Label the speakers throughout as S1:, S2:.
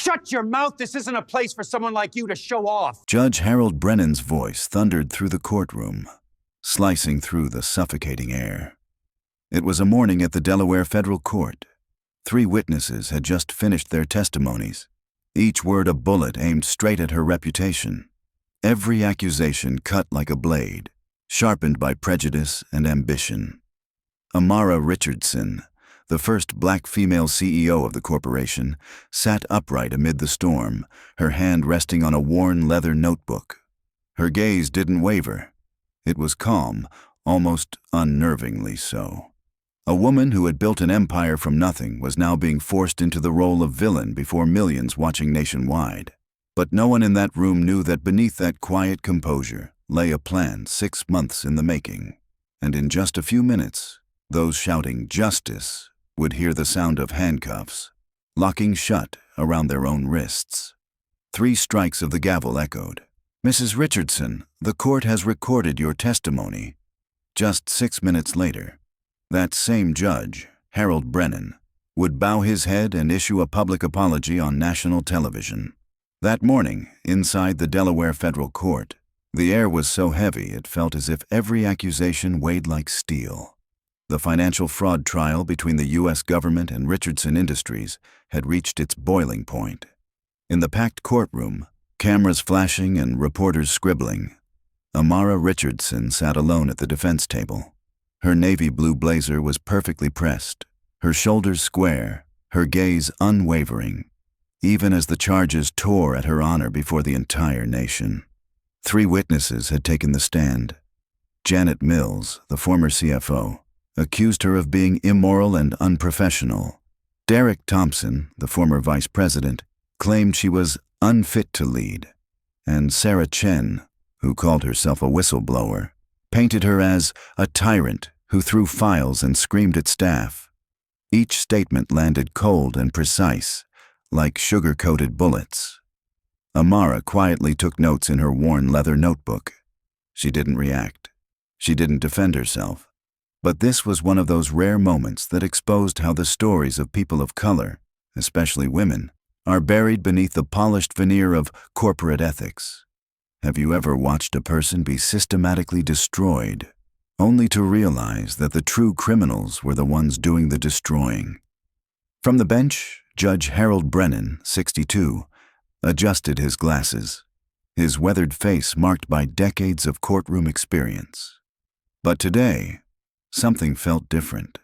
S1: Shut your mouth! This isn't a place for someone like you to show off!
S2: Judge Harold Brennan's voice thundered through the courtroom, slicing through the suffocating air. It was a morning at the Delaware Federal Court. 3 witnesses had just finished their testimonies, each word a bullet aimed straight at her reputation. Every accusation cut like a blade, sharpened by prejudice and ambition. Amara Richardson, the first black female CEO of the corporation, sat upright amid the storm, her hand resting on a worn leather notebook. Her gaze didn't waver. It was calm, almost unnervingly so. A woman who had built an empire from nothing was now being forced into the role of villain before millions watching nationwide. But no one in that room knew that beneath that quiet composure lay a plan 6 months in the making. And in just a few minutes, those shouting "justice" would hear the sound of handcuffs, locking shut around their own wrists. 3 strikes of the gavel echoed. "Mrs. Richardson, the court has recorded your testimony." Just 6 minutes later, that same judge, Harold Brennan, would bow his head and issue a public apology on national television. That morning, inside the Delaware Federal Court, the air was so heavy it felt as if every accusation weighed like steel. The financial fraud trial between the U.S. government and Richardson Industries had reached its boiling point. In the packed courtroom, cameras flashing and reporters scribbling, Amara Richardson sat alone at the defense table. Her navy blue blazer was perfectly pressed, her shoulders square, her gaze unwavering, even as the charges tore at her honor before the entire nation. 3 witnesses had taken the stand. Janet Mills, the former CFO, accused her of being immoral and unprofessional. Derek Thompson, the former vice president, claimed she was unfit to lead. And Sarah Chen, who called herself a whistleblower, painted her as a tyrant who threw files and screamed at staff. Each statement landed cold and precise, like sugar-coated bullets. Amara quietly took notes in her worn leather notebook. She didn't react. She didn't defend herself. But this was one of those rare moments that exposed how the stories of people of color, especially women, are buried beneath the polished veneer of corporate ethics. Have you ever watched a person be systematically destroyed, only to realize that the true criminals were the ones doing the destroying? From the bench, Judge Harold Brennan, 62, adjusted his glasses, his weathered face marked by decades of courtroom experience. But today, something felt different.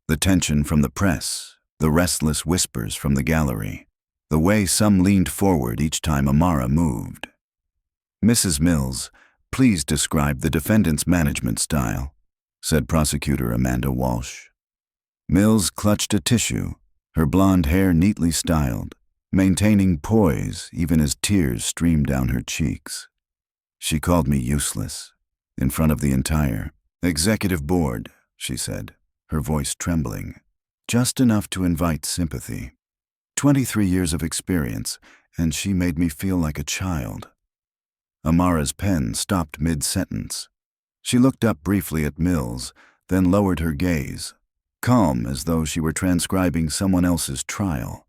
S2: The tension from the press, the restless whispers from the gallery, the way some leaned forward each time Amara moved. "Mrs. Mills, please describe the defendant's management style," said Prosecutor Amanda Walsh. Mills clutched a tissue, her blonde hair neatly styled, maintaining poise even as tears streamed down her cheeks. "She called me useless, in front of the entire executive board," she said, her voice trembling, just enough to invite sympathy. 23 years of experience, and she made me feel like a child." Amara's pen stopped mid-sentence. She looked up briefly at Mills, then lowered her gaze, calm as though she were transcribing someone else's trial,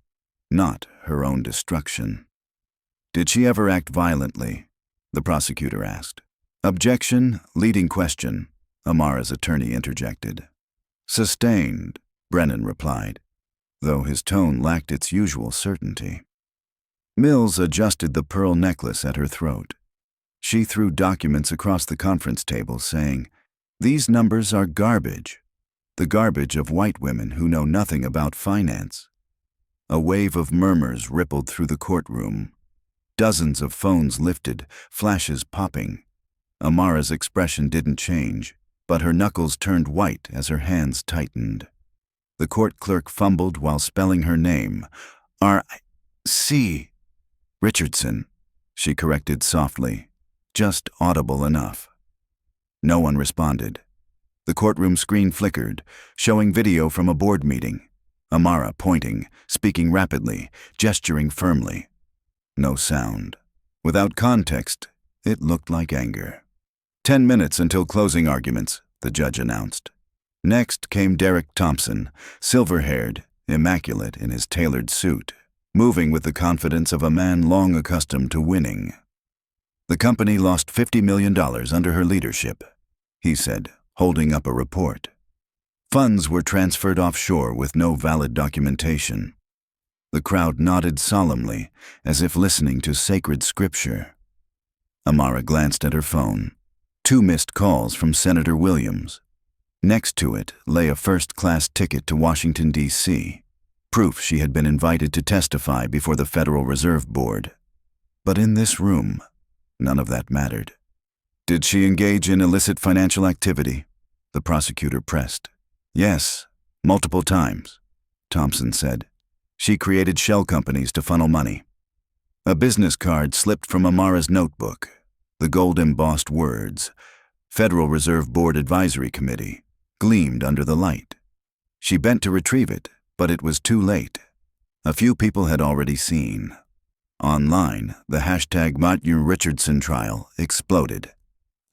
S2: not her own destruction. "Did she ever act violently?" the prosecutor asked. "Objection, leading question," Amara's attorney interjected. "Sustained," Brennan replied, though his tone lacked its usual certainty. Mills adjusted the pearl necklace at her throat. She threw documents across the conference table, saying, "These numbers are garbage. The garbage of white women who know nothing about finance." A wave of murmurs rippled through the courtroom. Dozens of phones lifted, flashes popping. Amara's expression didn't change, but her knuckles turned white as her hands tightened. The court clerk fumbled while spelling her name. "R.C. Richardson," she corrected softly, just audible enough. No one responded. The courtroom screen flickered, showing video from a board meeting. Amara pointing, speaking rapidly, gesturing firmly. No sound. Without context, it looked like anger. 10 minutes until closing arguments, the judge announced. Next came Derek Thompson, silver-haired, immaculate in his tailored suit, moving with the confidence of a man long accustomed to winning. "The company lost $50 million under her leadership," he said, holding up a report. "Funds were transferred offshore with no valid documentation." The crowd nodded solemnly, as if listening to sacred scripture. Amara glanced at her phone. 2 missed calls from Senator Williams. Next to it lay a first-class ticket to Washington, D.C., proof she had been invited to testify before the Federal Reserve Board. But in this room, none of that mattered. "Did she engage in illicit financial activity?" the prosecutor pressed. "Yes, multiple times," Thompson said. "She created shell companies to funnel money." A business card slipped from Amara's notebook. The gold-embossed words, "Federal Reserve Board Advisory Committee," gleamed under the light. She bent to retrieve it, but it was too late. A few people had already seen. Online, the hashtag Amara Richardson trial exploded.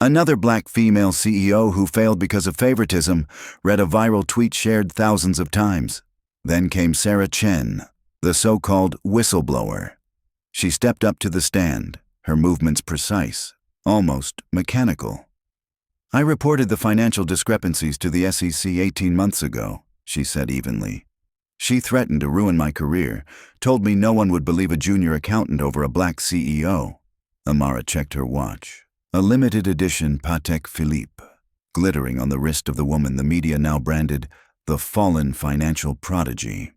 S2: "Another black female CEO who failed because of favoritism," read a viral tweet shared thousands of times. Then came Sarah Chen, the so-called whistleblower. She stepped up to the stand, her movements precise, almost mechanical. "I reported the financial discrepancies to the SEC 18 months ago," she said evenly. "She threatened to ruin my career, told me no one would believe a junior accountant over a black CEO. Amara checked her watch. A limited edition Patek Philippe, glittering on the wrist of the woman the media now branded the fallen financial prodigy.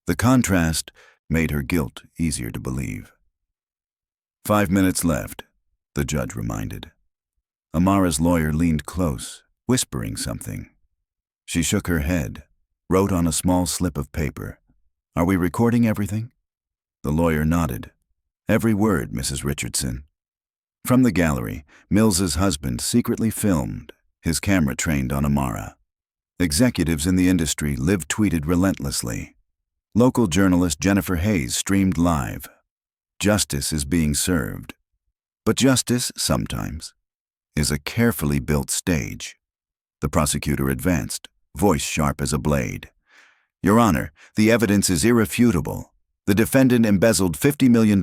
S2: The contrast made her guilt easier to believe. 5 minutes left, the judge reminded. Amara's lawyer leaned close, whispering something. She shook her head, wrote on a small slip of paper, "Are we recording everything?" The lawyer nodded. "Every word, Mrs. Richardson." From the gallery, Mills's husband secretly filmed, his camera trained on Amara. Executives in the industry live-tweeted relentlessly. Local journalist Jennifer Hayes streamed live. Justice is being served. But justice, sometimes, is a carefully built stage. The prosecutor advanced, voice sharp as a blade. "Your Honor, the evidence is irrefutable. The defendant embezzled $50 million,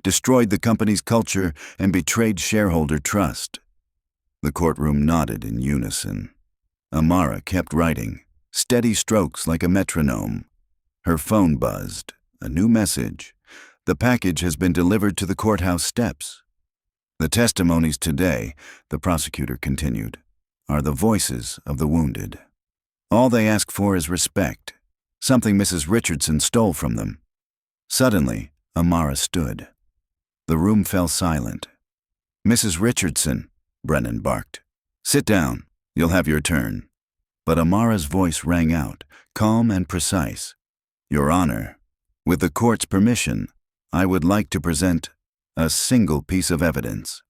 S2: destroyed the company's culture, and betrayed shareholder trust." The courtroom nodded in unison. Amara kept writing, steady strokes like a metronome. Her phone buzzed. A new message. "The package has been delivered to the courthouse steps." "The testimonies today," the prosecutor continued, "are the voices of the wounded. All they ask for is respect, something Mrs. Richardson stole from them." Suddenly, Amara stood. The room fell silent. "Mrs. Richardson," Brennan barked. "Sit down. You'll have your turn." But Amara's voice rang out, calm and precise. "Your Honor, with the court's permission, I would like to present a single piece of evidence."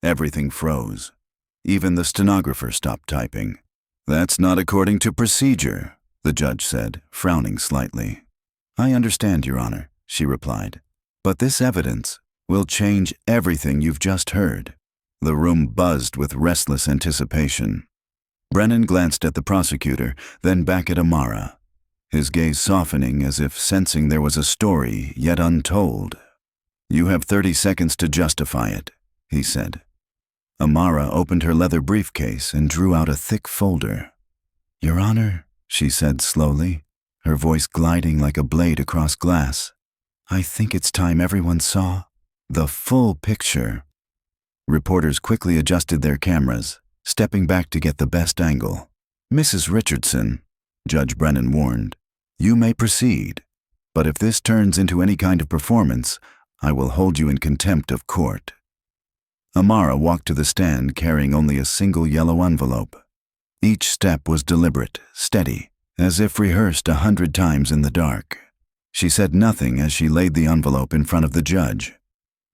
S2: Everything froze. Even the stenographer stopped typing. "That's not according to procedure," the judge said, frowning slightly. "I understand, Your Honor," she replied. "But this evidence will change everything you've just heard." The room buzzed with restless anticipation. Brennan glanced at the prosecutor, then back at Amara, his gaze softening as if sensing there was a story yet untold. "You have 30 seconds to justify it," he said. Amara opened her leather briefcase and drew out a thick folder. "Your Honor," she said slowly, her voice gliding like a blade across glass, "I think it's time everyone saw the full picture." Reporters quickly adjusted their cameras, stepping back to get the best angle. "Mrs. Richardson," Judge Brennan warned, "you may proceed, but if this turns into any kind of performance, I will hold you in contempt of court." Amara walked to the stand carrying only a single yellow envelope. Each step was deliberate, steady, as if rehearsed 100 times in the dark. She said nothing as she laid the envelope in front of the judge.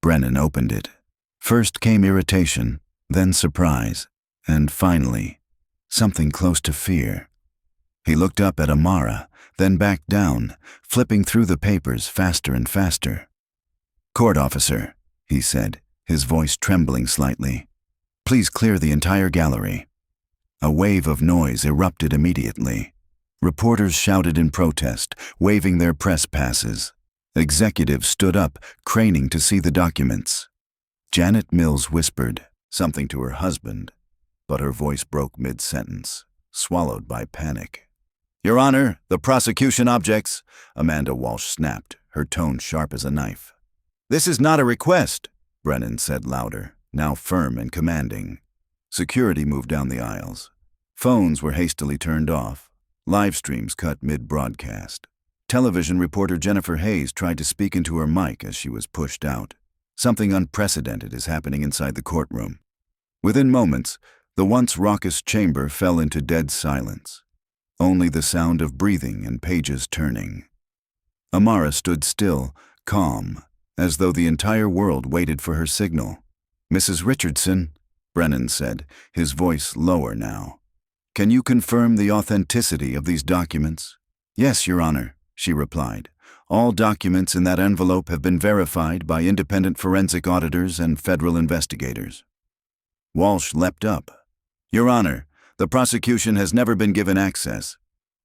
S2: Brennan opened it. First came irritation, then surprise, and finally, something close to fear. He looked up at Amara, then back down, flipping through the papers faster and faster. "Court officer," he said, his voice trembling slightly, "please clear the entire gallery." A wave of noise erupted immediately. Reporters shouted in protest, waving their press passes. Executives stood up, craning to see the documents. Janet Mills whispered something to her husband, but her voice broke mid-sentence, swallowed by panic. "Your Honor, the prosecution objects," Amanda Walsh snapped, her tone sharp as a knife. "This is not a request," Brennan said louder, now firm and commanding. Security moved down the aisles. Phones were hastily turned off. Live streams cut mid-broadcast. Television reporter Jennifer Hayes tried to speak into her mic as she was pushed out. Something unprecedented is happening inside the courtroom. Within moments, the once raucous chamber fell into dead silence. Only the sound of breathing and pages turning. Amara stood still, calm, as though the entire world waited for her signal. "Mrs. Richardson," Brennan said, his voice lower now. "Can you confirm the authenticity of these documents?" "Yes, Your Honor," she replied. "All documents in that envelope have been verified by independent forensic auditors and federal investigators." Walsh leapt up. "Your Honor, the prosecution has never been given access."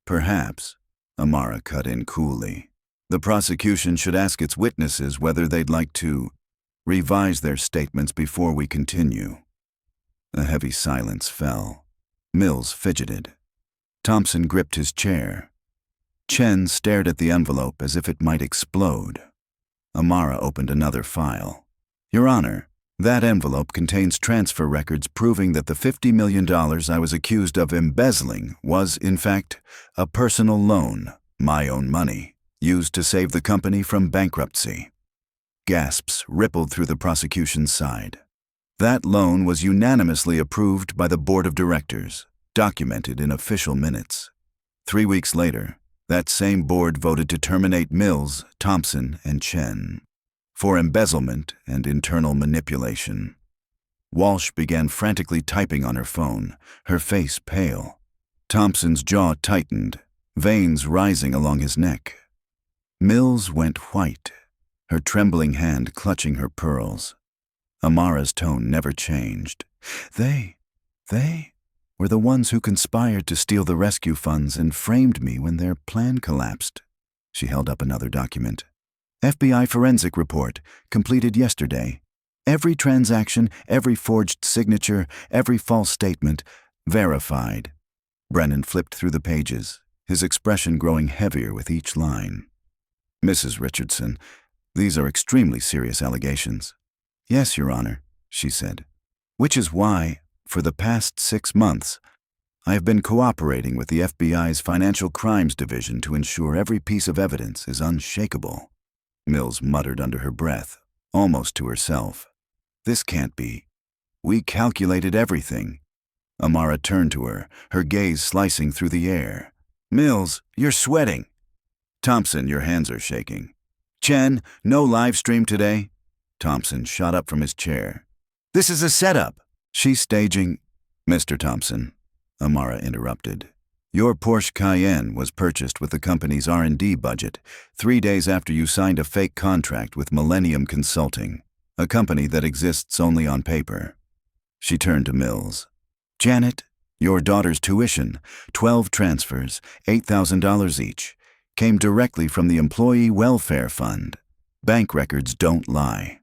S2: "Perhaps," Amara cut in coolly. "The prosecution should ask its witnesses whether they'd like to revise their statements before we continue." A heavy silence fell. Mills fidgeted. Thompson gripped his chair. Chen stared at the envelope as if it might explode. Amara opened another file. "Your Honor, that envelope contains transfer records proving that the $50 million I was accused of embezzling was, in fact, a personal loan, my own money, used to save the company from bankruptcy." Gasps rippled through the prosecution's side. That loan was unanimously approved by the board of directors, documented in official minutes. 3 weeks later, that same board voted to terminate Mills, Thompson, and Chen for embezzlement and internal manipulation. Walsh began frantically typing on her phone, her face pale. Thompson's jaw tightened, veins rising along his neck. Mills went white, her trembling hand clutching her pearls. Amara's tone never changed. They were the ones who conspired to steal the rescue funds and framed me when their plan collapsed." She held up another document. "FBI forensic report, completed yesterday. Every transaction, every forged signature, every false statement, verified." Brennan flipped through the pages, his expression growing heavier with each line. "Mrs. Richardson, these are extremely serious allegations." "Yes, Your Honor," she said. "Which is why, for the past 6 months, I have been cooperating with the FBI's Financial Crimes Division to ensure every piece of evidence is unshakable." Mills muttered under her breath, almost to herself. "This can't be. We calculated everything." Amara turned to her, her gaze slicing through the air. "Mills, you're sweating." "Thompson, your hands are shaking." "Chen, no live stream today?" Thompson shot up from his chair. "This is a setup." "She's staging—" "Mr. Thompson," Amara interrupted. "Your Porsche Cayenne was purchased with the company's R&D budget 3 days after you signed a fake contract with Millennium Consulting, a company that exists only on paper." She turned to Mills. "Janet, your daughter's tuition, 12 transfers, $8,000 each, came directly from the Employee Welfare Fund. Bank records don't lie."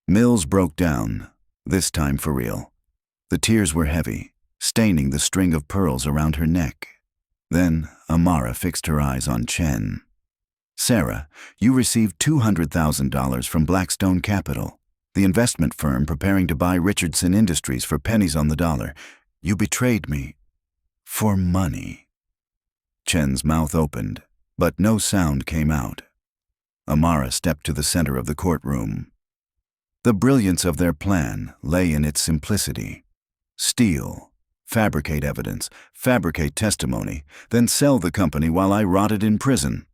S2: Mills broke down, this time for real. The tears were heavy, staining the string of pearls around her neck. Then Amara fixed her eyes on Chen. "Sarah, you received $200,000 from Blackstone Capital, the investment firm preparing to buy Richardson Industries for pennies on the dollar. You betrayed me for money." Chen's mouth opened, but no sound came out. Amara stepped to the center of the courtroom. The brilliance of their plan lay in its simplicity. Steal, fabricate evidence, fabricate testimony, then sell the company while I rotted in prison.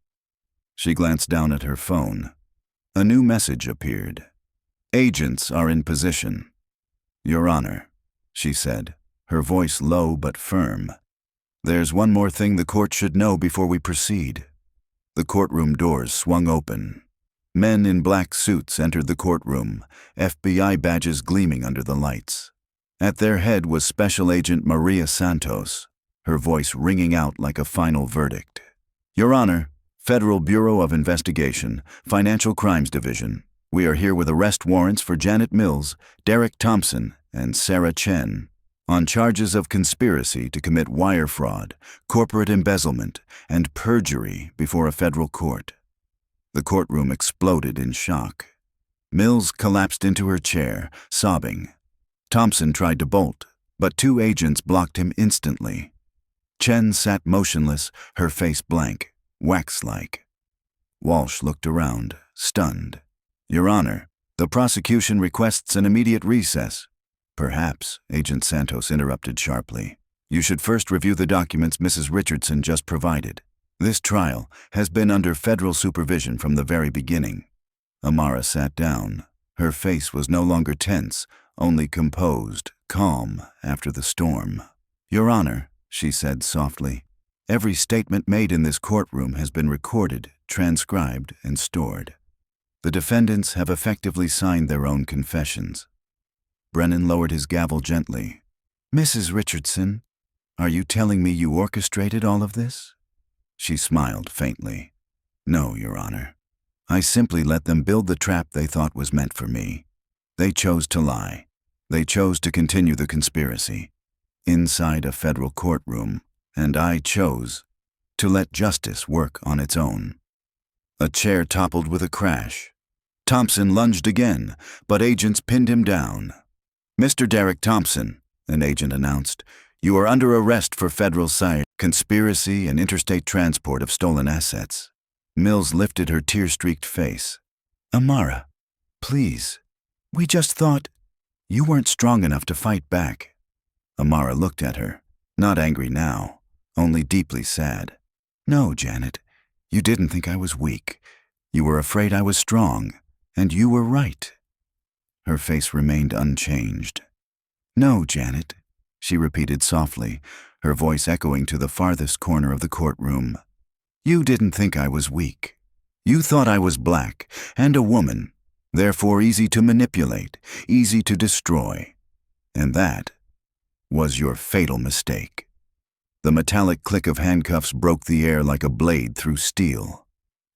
S2: She glanced down at her phone. A new message appeared. "Agents are in position." "Your Honor," she said, her voice low but firm. "There's one more thing the court should know before we proceed." The courtroom doors swung open. Men in black suits entered the courtroom, FBI badges gleaming under the lights. At their head was Special Agent Maria Santos, her voice ringing out like a final verdict. "Your Honor, Federal Bureau of Investigation, Financial Crimes Division. We are here with arrest warrants for Janet Mills, Derek Thompson, and Sarah Chen on charges of conspiracy to commit wire fraud, corporate embezzlement, and perjury before a federal court. The courtroom exploded in shock. Mills collapsed into her chair, sobbing. Thompson tried to bolt, but two agents blocked him instantly. Chen sat motionless, her face blank, wax-like. Walsh looked around, stunned. "Your Honor, the prosecution requests an immediate recess." "Perhaps," Agent Santos interrupted sharply. "You should first review the documents Mrs. Richardson just provided. This trial has been under federal supervision from the very beginning." Amara sat down. Her face was no longer tense, only composed, calm after the storm. "Your Honor," she said softly, "every statement made in this courtroom has been recorded, transcribed, and stored. The defendants have effectively signed their own confessions." Brennan lowered his gavel gently. "Mrs. Richardson, are you telling me you orchestrated all of this?" She smiled faintly. "No, Your Honor. I simply let them build the trap they thought was meant for me. They chose to lie. They chose to continue the conspiracy inside a federal courtroom, and I chose to let justice work on its own." A chair toppled with a crash. Thompson lunged again, but agents pinned him down. "Mr. Derek Thompson," an agent announced, "you are under arrest for federal conspiracy and interstate transport of stolen assets." Mills lifted her tear-streaked face. "Amara, please. We just thought you weren't strong enough to fight back." Amara looked at her, not angry now, only deeply sad. "No, Janet, you didn't think I was weak. You were afraid I was strong, and you were right." Her face remained unchanged. "No, Janet," she repeated softly, her voice echoing to the farthest corner of the courtroom. "You didn't think I was weak. You thought I was black and a woman, therefore easy to manipulate, easy to destroy. And that was your fatal mistake." The metallic click of handcuffs broke the air like a blade through steel.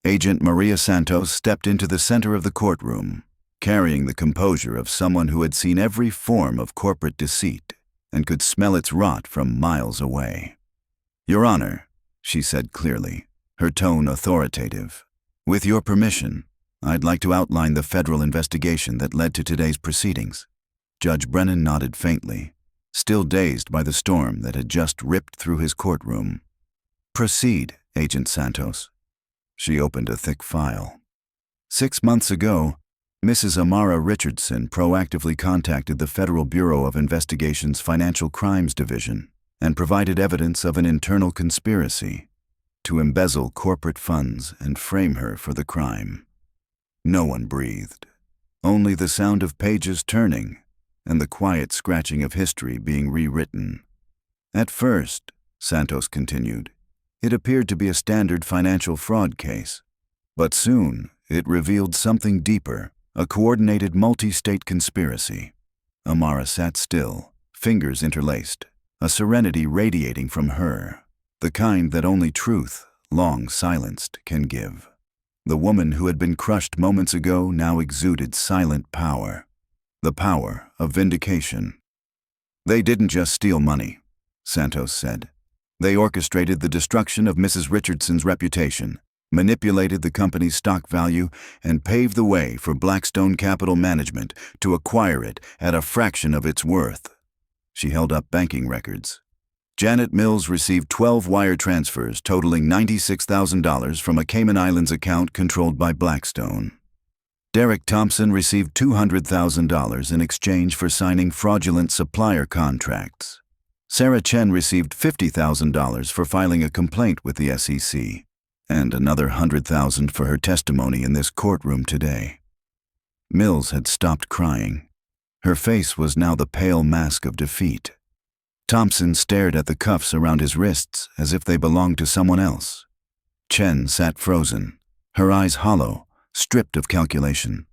S2: Agent Maria Santos stepped into the center of the courtroom, carrying the composure of someone who had seen every form of corporate deceit and could smell its rot from miles away. "Your Honor," she said clearly, her tone authoritative, "with your permission, I'd like to outline the federal investigation that led to today's proceedings." Judge Brennan nodded faintly, still dazed by the storm that had just ripped through his courtroom. "Proceed, Agent Santos." She opened a thick file. 6 months ago, Mrs. Amara Richardson proactively contacted the Federal Bureau of Investigation's Financial Crimes Division and provided evidence of an internal conspiracy to embezzle corporate funds and frame her for the crime. No one breathed, only the sound of pages turning and the quiet scratching of history being rewritten. "At first," Santos continued, "it appeared to be a standard financial fraud case, but soon it revealed something deeper, a coordinated multi-state conspiracy." Amara sat still, fingers interlaced, a serenity radiating from her, the kind that only truth, long silenced, can give. The woman who had been crushed moments ago now exuded silent power, the power of vindication. "They didn't just steal money," Santos said. "They orchestrated the destruction of Mrs. Richardson's reputation, manipulated the company's stock value, and paved the way for Blackstone Capital Management to acquire it at a fraction of its worth." She held up banking records. Janet Mills received 12 wire transfers totaling $96,000 from a Cayman Islands account controlled by Blackstone. Derek Thompson received $200,000 in exchange for signing fraudulent supplier contracts. Sarah Chen received $50,000 for filing a complaint with the SEC, and another $100,000 for her testimony in this courtroom today. Mills had stopped crying. Her face was now the pale mask of defeat. Thompson stared at the cuffs around his wrists as if they belonged to someone else. Chen sat frozen, her eyes hollow, stripped of calculation.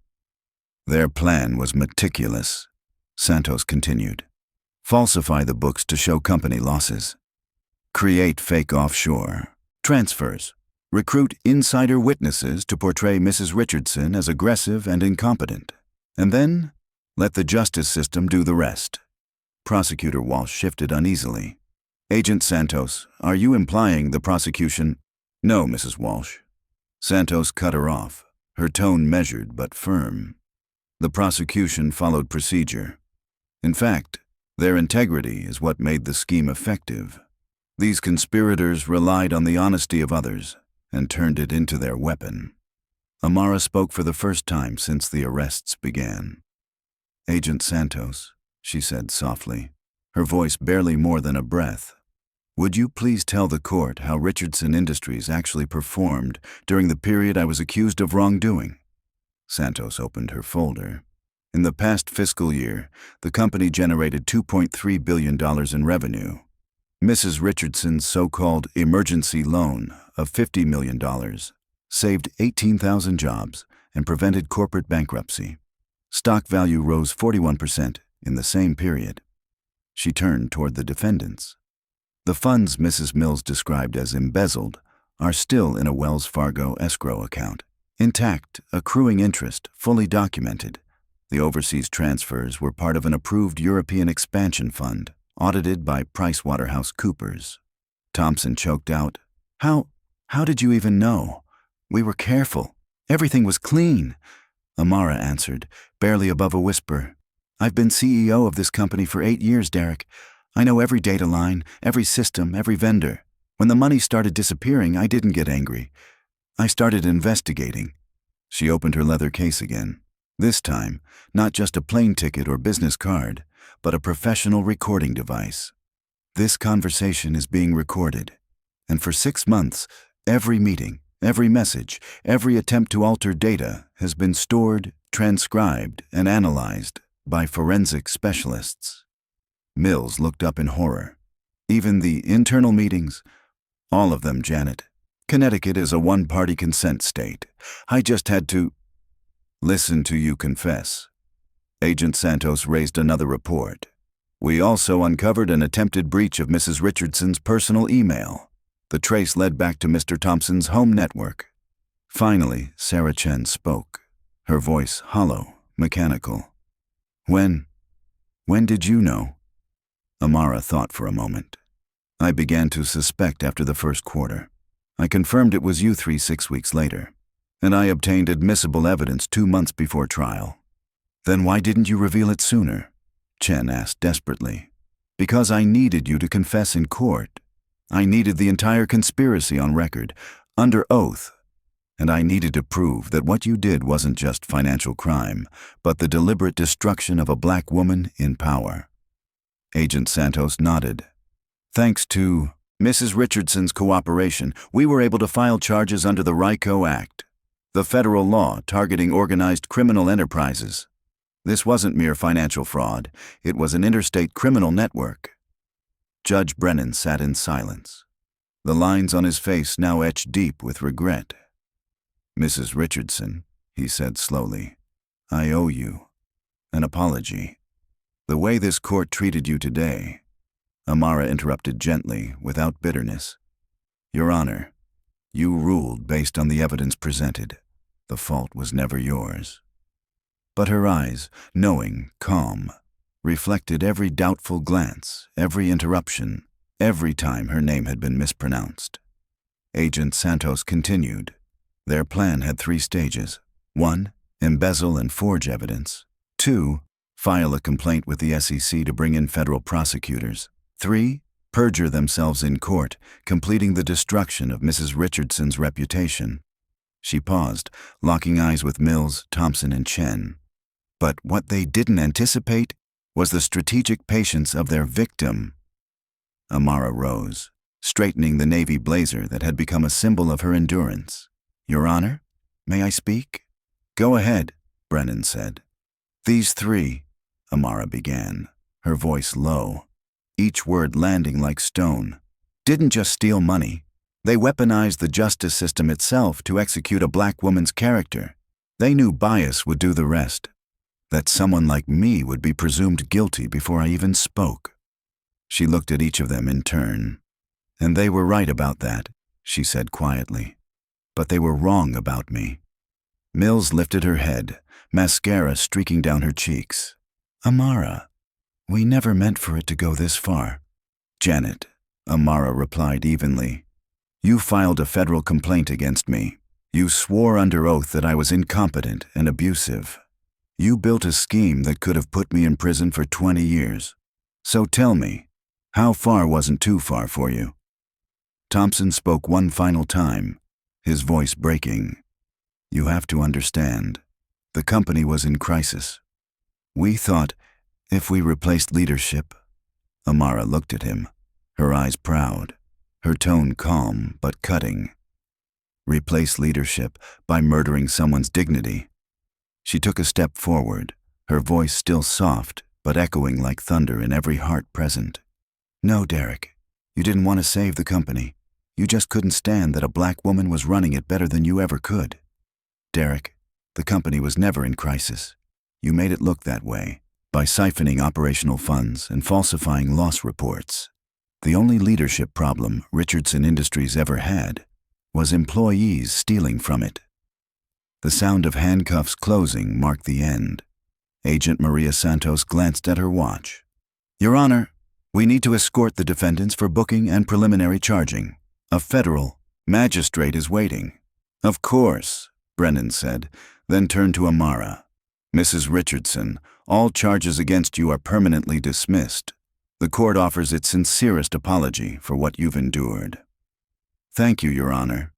S2: "Their plan was meticulous," Santos continued. "Falsify the books to show company losses. Create fake offshore transfers, recruit insider witnesses to portray Mrs. Richardson as aggressive and incompetent, and then let the justice system do the rest. Prosecutor Walsh shifted uneasily. Agent Santos, are you implying the prosecution? No, Mrs. Walsh. Santos cut her off, her tone measured but firm. The prosecution followed procedure. In fact, their integrity is what made the scheme effective. These conspirators relied on the honesty of others and turned it into their weapon. Amara spoke for the first time since the arrests began. Agent Santos, she said softly, her voice barely more than a breath, would you please tell the court how Richardson Industries actually performed during the period I was accused of wrongdoing? Santos opened her folder. In the past fiscal year, the company generated $2.3 billion in revenue. Mrs. Richardson's so-called emergency loan of $50 million saved 18,000 jobs and prevented corporate bankruptcy. Stock value rose 41% in the same period. She turned toward the defendants. The funds Mrs. Mills described as embezzled are still in a Wells Fargo escrow account, intact, accruing interest, fully documented. The overseas transfers were part of an approved European expansion fund, audited by PricewaterhouseCoopers. Thompson choked out, How did you even know? We were careful. Everything was clean. Amara answered, barely above a whisper. I've been CEO of this company for 8 years, Derek. I know every data line, every system, every vendor. When the money started disappearing, I didn't get angry. I started investigating. She opened her leather case again. This time, not just a plane ticket or business card, but a professional recording device. This conversation is being recorded. And for 6 months, every meeting, every message, every attempt to alter data has been stored, transcribed, and analyzed by forensic specialists. Mills looked up in horror. Even the internal meetings? All of them, Janet. Connecticut is a one-party consent state. I just had to listen to you confess. Agent Santos raised another report. We also uncovered an attempted breach of Mrs. Richardson's personal email. The trace led back to Mr. Thompson's home network. Finally, Sarah Chen spoke, her voice hollow, mechanical. When did you know? Amara thought for a moment. I began to suspect after the first quarter. I confirmed it was you 6 weeks later, and I obtained admissible evidence 2 months before trial. Then why didn't you reveal it sooner? Chen asked desperately. Because I needed you to confess in court. I needed the entire conspiracy on record, under oath, and I needed to prove that what you did wasn't just financial crime, but the deliberate destruction of a black woman in power. Agent Santos nodded. Thanks to Mrs. Richardson's cooperation, we were able to file charges under the RICO Act, the federal law targeting organized criminal enterprises. This wasn't mere financial fraud. It was an interstate criminal network. Judge Brennan sat in silence, the lines on his face now etched deep with regret. Mrs. Richardson, he said slowly, I owe you an apology. The way this court treated you today, Amara interrupted gently, without bitterness. Your Honor, you ruled based on the evidence presented. The fault was never yours. But her eyes, knowing, calm, reflected every doubtful glance, every interruption, every time her name had been mispronounced. Agent Santos continued. Their plan had 3 stages. 1, embezzle and forge evidence. 2, file a complaint with the SEC to bring in federal prosecutors. 3, perjure themselves in court, completing the destruction of Mrs. Richardson's reputation. She paused, locking eyes with Mills, Thompson, and Chen. But what they didn't anticipate was the strategic patience of their victim. Amara rose, straightening the navy blazer that had become a symbol of her endurance. Your Honor, may I speak? Go ahead, Brennan said. These 3, Amara began, her voice low, each word landing like stone, didn't just steal money. They weaponized the justice system itself to execute a black woman's character. They knew bias would do the rest, that someone like me would be presumed guilty before I even spoke. She looked at each of them in turn. And they were right about that, she said quietly. But they were wrong about me. Mills lifted her head, mascara streaking down her cheeks. Amara, we never meant for it to go this far. Janet, Amara replied evenly. You filed a federal complaint against me. You swore under oath that I was incompetent and abusive. You built a scheme that could have put me in prison for 20 years. So tell me, how far wasn't too far for you? Thompson spoke one final time, his voice breaking. You have to understand, the company was in crisis. We thought, if we replaced leadership. Amara looked at him, her eyes proud, her tone calm but cutting. Replace leadership by murdering someone's dignity. She took a step forward, her voice still soft but echoing like thunder in every heart present. No, Derek, you didn't want to save the company. You just couldn't stand that a black woman was running it better than you ever could. Derek, the company was never in crisis. You made it look that way, by siphoning operational funds and falsifying loss reports. The only leadership problem Richardson Industries ever had was employees stealing from it. The sound of handcuffs closing marked the end. Agent Maria Santos glanced at her watch. Your Honor, we need to escort the defendants for booking and preliminary charging. A federal magistrate is waiting. Of course, Brennan said, then turned to Amara. Mrs. Richardson, all charges against you are permanently dismissed. The court offers its sincerest apology for what you've endured. Thank you, Your Honor.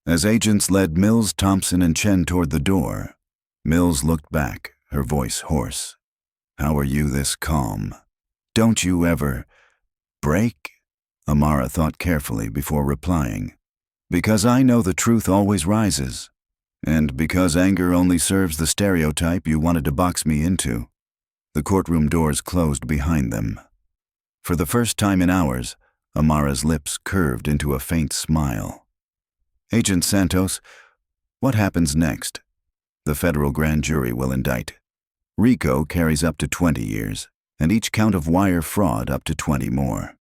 S2: As agents led Mills, Thompson, and Chen toward the door, Mills looked back, her voice hoarse. How are you this calm? Don't you ever break? Amara thought carefully before replying. Because I know the truth always rises. And because anger only serves the stereotype you wanted to box me into. The courtroom doors closed behind them. For the first time in hours, Amara's lips curved into a faint smile. Agent Santos, what happens next? The federal grand jury will indict. RICO carries up to 20 years, and each count of wire fraud up to 20 more.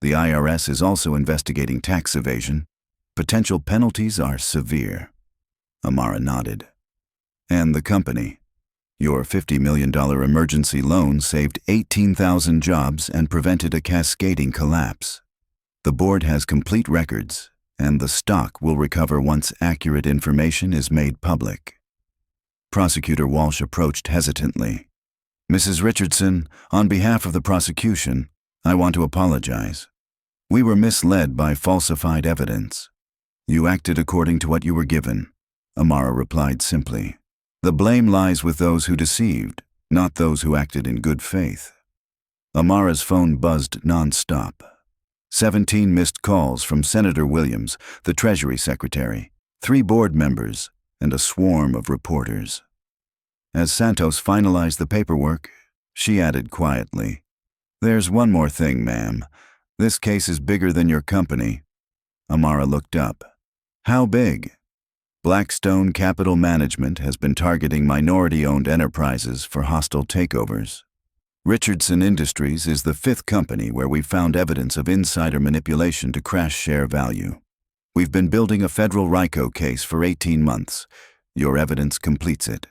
S2: The IRS is also investigating tax evasion. Potential penalties are severe. Amara nodded. And the company. Your $50 million emergency loan saved 18,000 jobs and prevented a cascading collapse. The board has complete records, and the stock will recover once accurate information is made public. Prosecutor Walsh approached hesitantly. Mrs. Richardson, on behalf of the prosecution, I want to apologize. We were misled by falsified evidence. You acted according to what you were given, Amara replied simply. The blame lies with those who deceived, not those who acted in good faith. Amara's phone buzzed nonstop. 17 missed calls from Senator Williams, the Treasury Secretary, 3 board members, and a swarm of reporters. As Santos finalized the paperwork, she added quietly, There's one more thing, ma'am. This case is bigger than your company. Amara looked up. How big? Blackstone Capital Management has been targeting minority-owned enterprises for hostile takeovers. Richardson Industries is the 5th company where we've found evidence of insider manipulation to crash share value. We've been building a federal RICO case for 18 months. Your evidence completes it.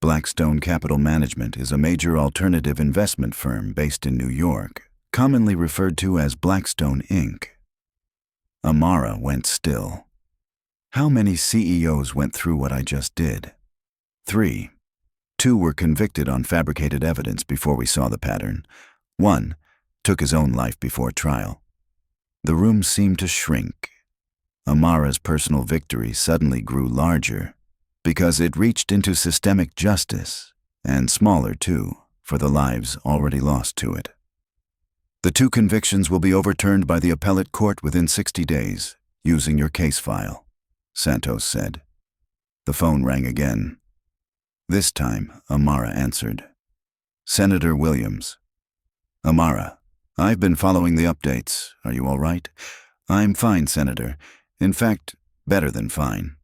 S2: Blackstone Capital Management is a major alternative investment firm based in New York, commonly referred to as Blackstone Inc. Amara went still. How many CEOs went through what I just did? 3. 2 were convicted on fabricated evidence before we saw the pattern. 1 took his own life before trial. The room seemed to shrink. Amara's personal victory suddenly grew larger because it reached into systemic justice, and smaller too, for the lives already lost to it. The 2 convictions will be overturned by the appellate court within 60 days, using your case file, Santos said. The phone rang again. This time, Amara answered. Senator Williams. Amara, I've been following the updates. Are you all right? I'm fine, Senator. In fact, better than fine.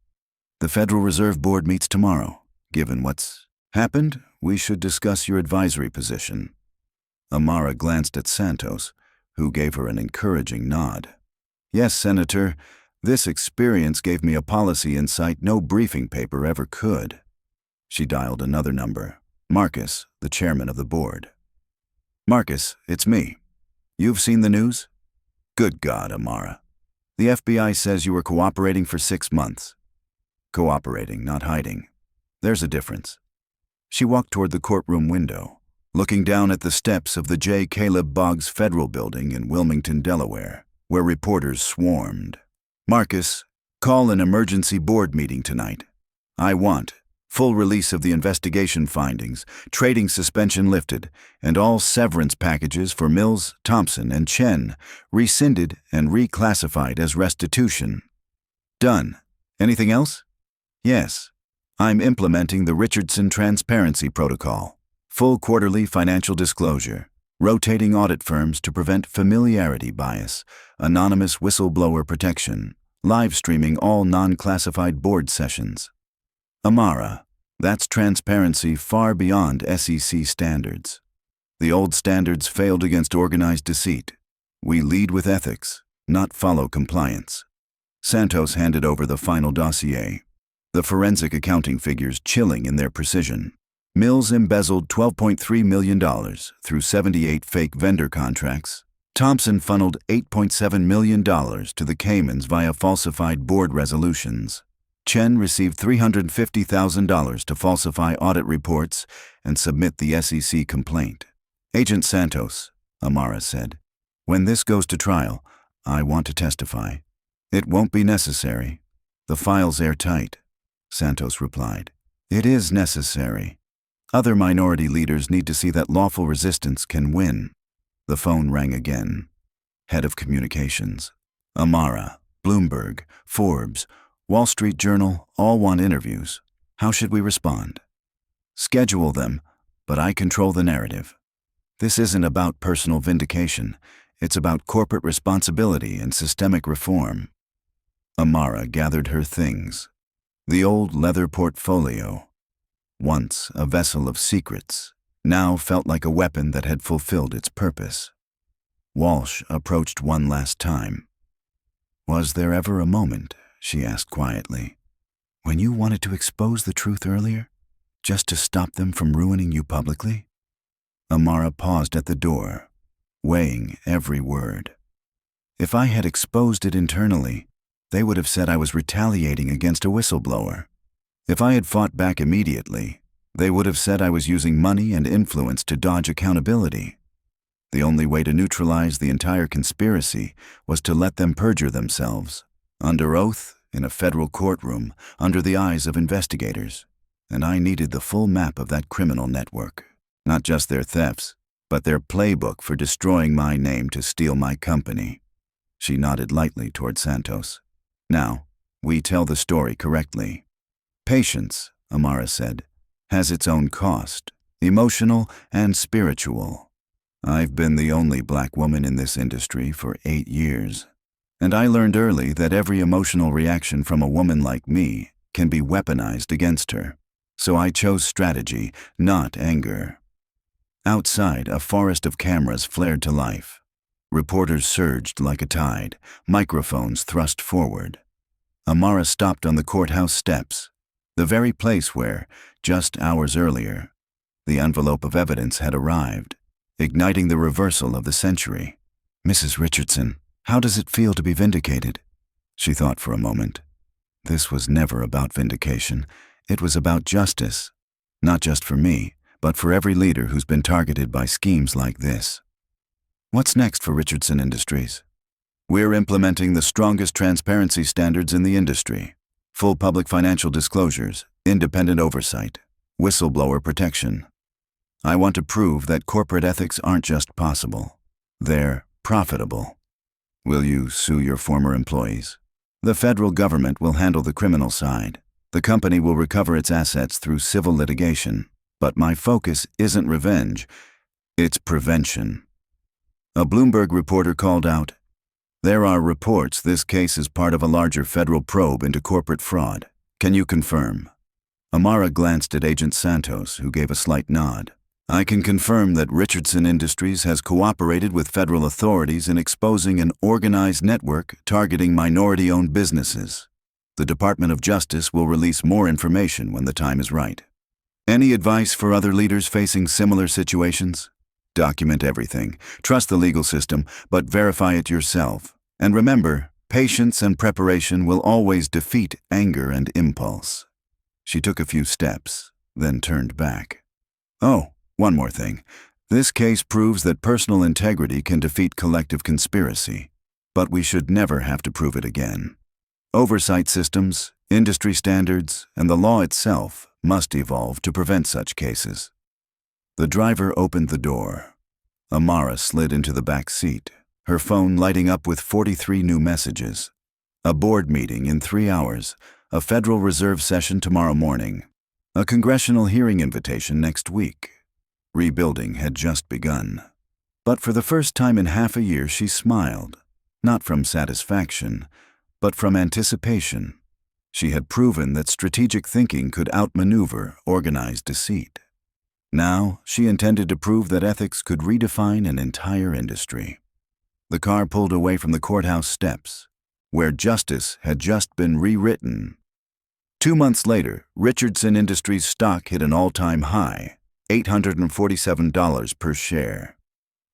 S2: The Federal Reserve Board meets tomorrow. Given what's happened, we should discuss your advisory position. Amara glanced at Santos, who gave her an encouraging nod. Yes, Senator, This experience gave me a policy insight no briefing paper ever could. She dialed another number. Marcus, the chairman of the board. Marcus, it's me. You've seen the news? Good God, Amara. The FBI says you were cooperating for 6 months. Cooperating, not hiding. There's a difference. She walked toward the courtroom window, looking down at the steps of the J. Caleb Boggs Federal Building in Wilmington, Delaware, where reporters swarmed. Marcus, call an emergency board meeting tonight. I want full release of the investigation findings, trading suspension lifted, and all severance packages for Mills, Thompson, and Chen rescinded and reclassified as restitution. Done. Anything else? Yes. I'm implementing the Richardson Transparency Protocol. Full quarterly financial disclosure. Rotating audit firms to prevent familiarity bias. Anonymous whistleblower protection. Live streaming all non-classified board sessions. Amara, that's transparency far beyond SEC standards. The old standards failed against organized deceit. We lead with ethics, not follow compliance. Santos handed over the final dossier, the forensic accounting figures chilling in their precision. Mills embezzled $12.3 million through 78 fake vendor contracts. Thompson funneled $8.7 million to the Caymans via falsified board resolutions. Chen received $350,000 to falsify audit reports and submit the SEC complaint. Agent Santos, Amara said, when this goes to trial, I want to testify. It won't be necessary. The file's airtight. Santos replied, it is necessary. Other minority leaders need to see that lawful resistance can win. The phone rang again. Head of Communications. Amara, Bloomberg, Forbes, Wall Street Journal all want interviews. How should we respond? Schedule them, but I control the narrative. This isn't about personal vindication. It's about corporate responsibility and systemic reform. Amara gathered her things. The old leather portfolio, once a vessel of secrets, now felt like a weapon that had fulfilled its purpose. Walsh approached one last time. Was there ever a moment, she asked quietly, when you wanted to expose the truth earlier, just to stop them from ruining you publicly? Amara paused at the door, weighing every word. If I had exposed it internally, they would have said I was retaliating against a whistleblower. If I had fought back immediately, they would have said I was using money and influence to dodge accountability. The only way to neutralize the entire conspiracy was to let them perjure themselves, under oath, in a federal courtroom, under the eyes of investigators. And I needed the full map of that criminal network. Not just their thefts, but their playbook for destroying my name to steal my company. She nodded lightly toward Santos. Now, we tell the story correctly. Patience, Amara said, has its own cost, emotional and spiritual. I've been the only black woman in this industry for 8 years. And I learned early that every emotional reaction from a woman like me can be weaponized against her. So I chose strategy, not anger. Outside, a forest of cameras flared to life. Reporters surged like a tide, microphones thrust forward. Amara stopped on the courthouse steps, the very place where, just hours earlier, the envelope of evidence had arrived, igniting the reversal of the century. Mrs. Richardson, how does it feel to be vindicated? She thought for a moment. This was never about vindication. It was about justice. Not just for me, but for every leader who's been targeted by schemes like this. What's next for Richardson Industries? We're implementing the strongest transparency standards in the industry. Full public financial disclosures, independent oversight, whistleblower protection. I want to prove that corporate ethics aren't just possible. They're profitable. Will you sue your former employees? The federal government will handle the criminal side. The company will recover its assets through civil litigation. But my focus isn't revenge, it's prevention. A Bloomberg reporter called out, there are reports this case is part of a larger federal probe into corporate fraud. Can you confirm? Amara glanced at Agent Santos, who gave a slight nod. I can confirm that Richardson Industries has cooperated with federal authorities in exposing an organized network targeting minority-owned businesses. The Department of Justice will release more information when the time is right. Any advice for other leaders facing similar situations? Document everything. Trust the legal system, but verify it yourself. And remember, patience and preparation will always defeat anger and impulse. She took a few steps, then turned back. Oh, one more thing. This case proves that personal integrity can defeat collective conspiracy, but we should never have to prove it again. Oversight systems, industry standards, and the law itself must evolve to prevent such cases. The driver opened the door. Amara slid into the back seat, her phone lighting up with 43 new messages. A board meeting in 3 hours, a Federal Reserve session tomorrow morning, a congressional hearing invitation next week. Rebuilding had just begun. But for the first time in half a year, she smiled, not from satisfaction, but from anticipation. She had proven that strategic thinking could outmaneuver organized deceit. Now, she intended to prove that ethics could redefine an entire industry. The car pulled away from the courthouse steps, where justice had just been rewritten. 2 months later, Richardson Industries stock hit an all-time high, $847 per share.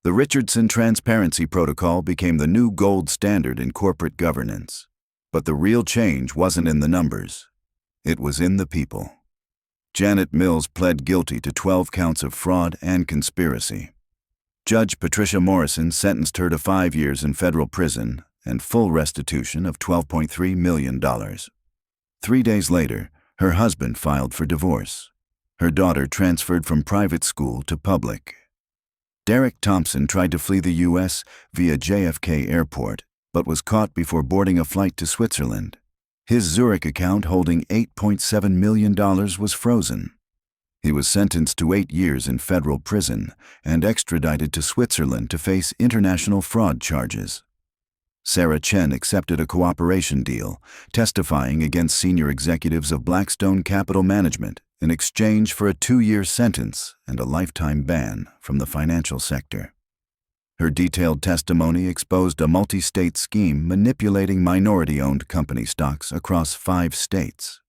S2: The Richardson Transparency Protocol became the new gold standard in corporate governance. But the real change wasn't in the numbers. It was in the people. Janet Mills pled guilty to 12 counts of fraud and conspiracy. Judge Patricia Morrison sentenced her to 5 years in federal prison and full restitution of $12.3 million. 3 days later, her husband filed for divorce. Her daughter transferred from private school to public. Derek Thompson tried to flee the U.S. via JFK Airport, but was caught before boarding a flight to Switzerland. His Zurich account holding $8.7 million was frozen. He was sentenced to 8 years in federal prison and extradited to Switzerland to face international fraud charges. Sarah Chen accepted a cooperation deal, testifying against senior executives of Blackstone Capital Management in exchange for a 2-year sentence and a lifetime ban from the financial sector. Her detailed testimony exposed a multi-state scheme manipulating minority-owned company stocks across 5 states.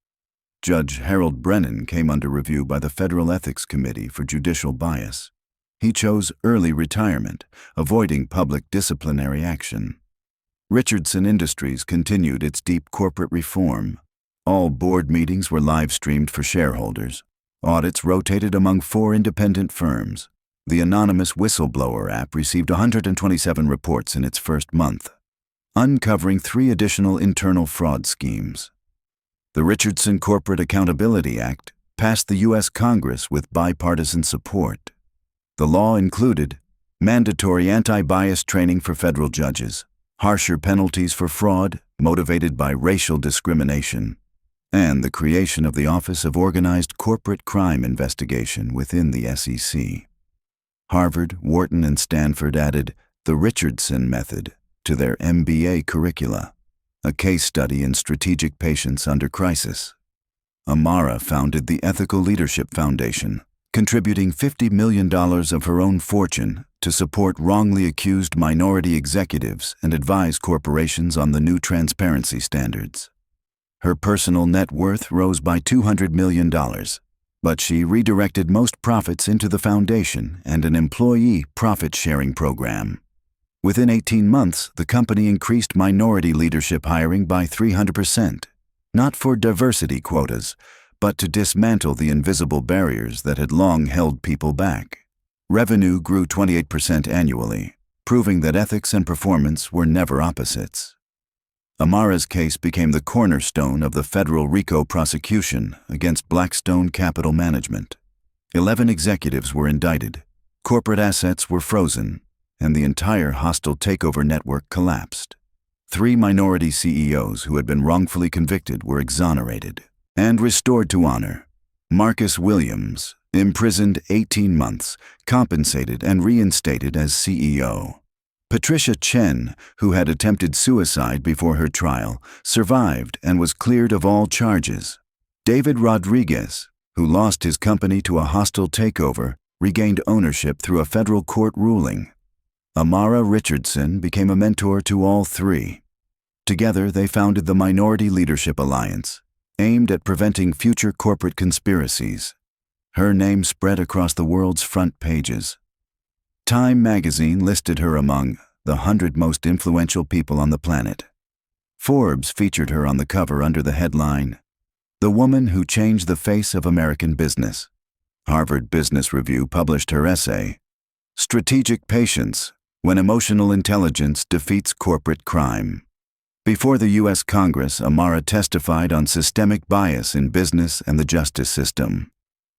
S2: Judge Harold Brennan came under review by the Federal Ethics Committee for judicial bias. He chose early retirement, avoiding public disciplinary action. Richardson Industries continued its deep corporate reform. All board meetings were live-streamed for shareholders. Audits rotated among 4 independent firms. The anonymous whistleblower app received 127 reports in its first month, uncovering 3 additional internal fraud schemes. The Richardson Corporate Accountability Act passed the U.S. Congress with bipartisan support. The law included mandatory anti-bias training for federal judges, harsher penalties for fraud motivated by racial discrimination, and the creation of the Office of Organized Corporate Crime Investigation within the SEC. Harvard, Wharton, and Stanford added the Richardson Method to their MBA curricula, a case study in strategic patience under crisis. Amara founded the Ethical Leadership Foundation, contributing $50 million of her own fortune to support wrongly accused minority executives and advise corporations on the new transparency standards. Her personal net worth rose by $200 million, but she redirected most profits into the foundation and an employee profit-sharing program. Within 18 months, the company increased minority leadership hiring by 300%, not for diversity quotas, but to dismantle the invisible barriers that had long held people back. Revenue grew 28% annually, proving that ethics and performance were never opposites. Amara's case became the cornerstone of the federal RICO prosecution against Blackstone Capital Management. 11 executives were indicted, corporate assets were frozen, and the entire hostile takeover network collapsed. 3 minority CEOs who had been wrongfully convicted were exonerated and restored to honor. Marcus Williams, imprisoned 18 months, compensated and reinstated as CEO. Patricia Chen, who had attempted suicide before her trial, survived and was cleared of all charges. David Rodriguez, who lost his company to a hostile takeover, regained ownership through a federal court ruling. Amara Richardson became a mentor to all three. Together, they founded the Minority Leadership Alliance, aimed at preventing future corporate conspiracies. Her name spread across the world's front pages. Time magazine listed her among the 100 most influential people on the planet. Forbes featured her on the cover under the headline, "The Woman Who Changed the Face of American Business." Harvard Business Review published her essay, "Strategic Patience: When Emotional Intelligence Defeats Corporate Crime." Before the U.S. Congress, Amara testified on systemic bias in business and the justice system.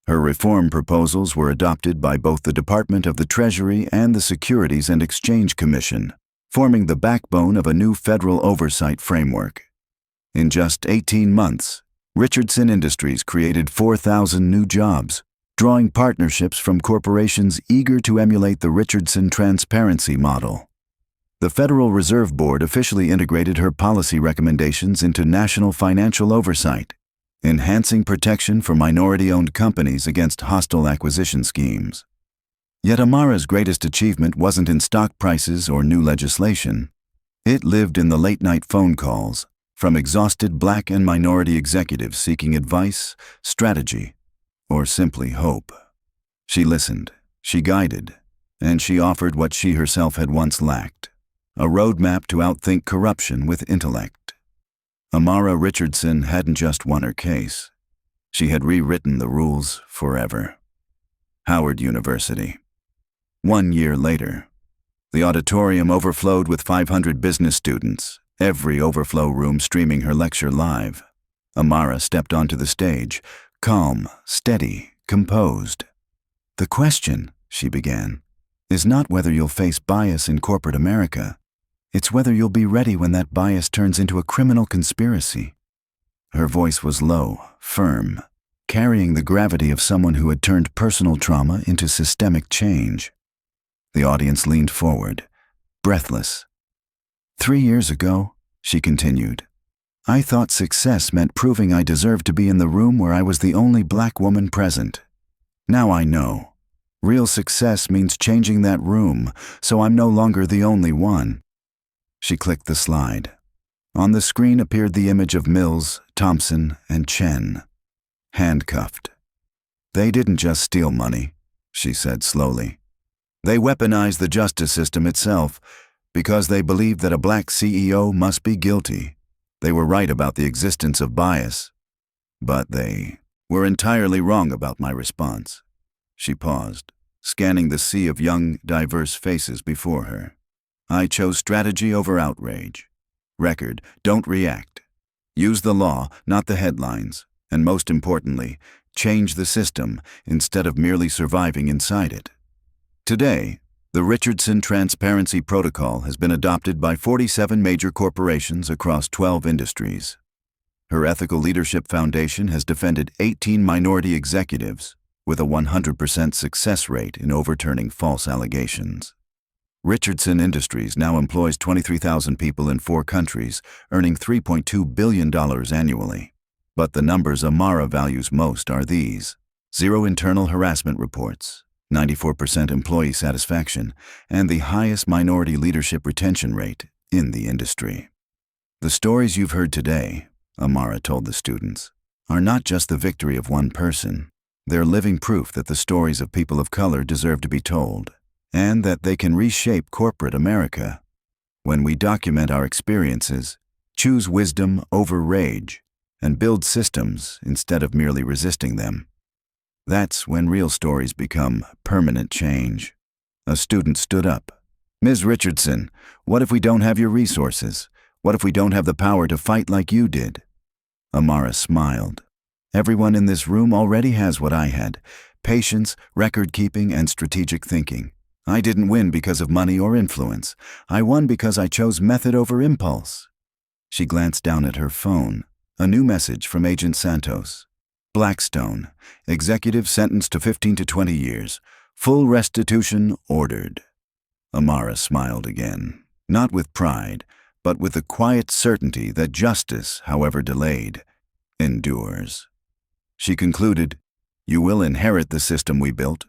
S2: Her reform proposals were adopted by both the Department of the Treasury and the Securities and Exchange Commission, forming the backbone of a new federal oversight framework. In just 18 months, Richardson Industries created 4,000 new jobs, drawing partnerships from corporations eager to emulate the Richardson Transparency model. The Federal Reserve Board officially integrated her policy recommendations into national financial oversight, enhancing protection for minority-owned companies against hostile acquisition schemes. Yet Amara's greatest achievement wasn't in stock prices or new legislation. It lived in the late-night phone calls from exhausted Black and minority executives seeking advice, strategy, or simply hope. She listened, she guided, and she offered what she herself had once lacked: a roadmap to outthink corruption with intellect. Amara Richardson hadn't just won her case. She had rewritten the rules forever. Howard University. 1 year later, the auditorium overflowed with 500 business students, every overflow room streaming her lecture live. Amara stepped onto the stage, calm, steady, composed. "The question," she began, "is not whether you'll face bias in corporate America. It's whether you'll be ready when that bias turns into a criminal conspiracy." Her voice was low, firm, carrying the gravity of someone who had turned personal trauma into systemic change. The audience leaned forward, breathless. "3 years ago," she continued, "I thought success meant proving I deserved to be in the room where I was the only Black woman present. Now I know. Real success means changing that room, so I'm no longer the only one." She clicked the slide. On the screen appeared the image of Mills, Thompson, and Chen, handcuffed. "They didn't just steal money," she said slowly. "They weaponized the justice system itself because they believed that a Black CEO must be guilty. They were right about the existence of bias, but they were entirely wrong about my response." She paused, scanning the sea of young, diverse faces before her. "I chose strategy over outrage. Record, don't react. Use the law, not the headlines. And most importantly, change the system instead of merely surviving inside it." Today, the Richardson Transparency Protocol has been adopted by 47 major corporations across 12 industries. Her Ethical Leadership Foundation has defended 18 minority executives with a 100% success rate in overturning false allegations. Richardson Industries now employs 23,000 people in 4 countries, earning $3.2 billion annually. But the numbers Amara values most are these: 0 internal harassment reports, 94% employee satisfaction, and the highest minority leadership retention rate in the industry. "The stories you've heard today," Amara told the students, "are not just the victory of one person. They're living proof that the stories of people of color deserve to be told, and that they can reshape corporate America. When we document our experiences, choose wisdom over rage, and build systems instead of merely resisting them, that's when real stories become permanent change." A student stood up. "Ms. Richardson, what if we don't have your resources? What if we don't have the power to fight like you did?" Amara smiled. "Everyone in this room already has what I had: patience, record-keeping, and strategic thinking. I didn't win because of money or influence. I won because I chose method over impulse." She glanced down at her phone. A new message from Agent Santos. "Blackstone, executive sentenced to 15 to 20 years. Full restitution ordered." Amara smiled again, not with pride, but with the quiet certainty that justice, however delayed, endures. She concluded, "You will inherit the system we built,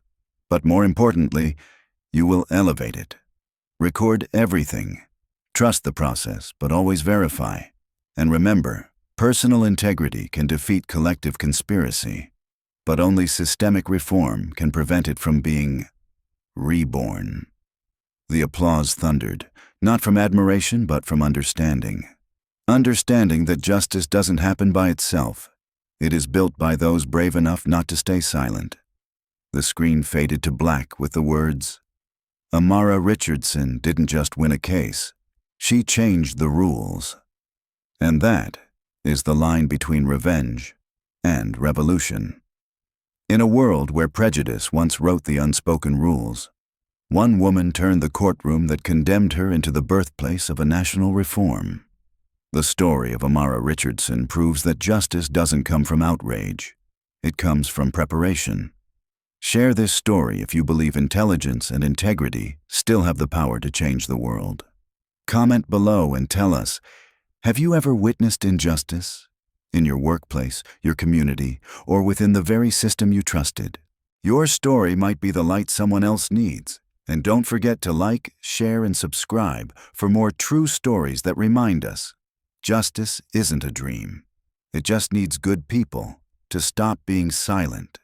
S2: But more importantly, you will elevate it. Record everything. Trust the process, but always verify. And remember, personal integrity can defeat collective conspiracy, but only systemic reform can prevent it from being reborn. The applause thundered, not from admiration but from understanding. Understanding that justice doesn't happen by itself. It is built by those brave enough not to stay silent. The screen faded to black with the words, "Amara Richardson didn't just win a case. She changed the rules." And that is the line between revenge and revolution. In a world where prejudice once wrote the unspoken rules, one woman turned the courtroom that condemned her into the birthplace of a national reform. The story of Amara Richardson proves that justice doesn't come from outrage. It comes from preparation. Share this story if you believe intelligence and integrity still have the power to change the world. Comment below and tell us, have you ever witnessed injustice? In your workplace, your community, or within the very system you trusted? Your story might be the light someone else needs. And don't forget to like, share, and subscribe for more true stories that remind us justice isn't a dream. It just needs good people to stop being silent.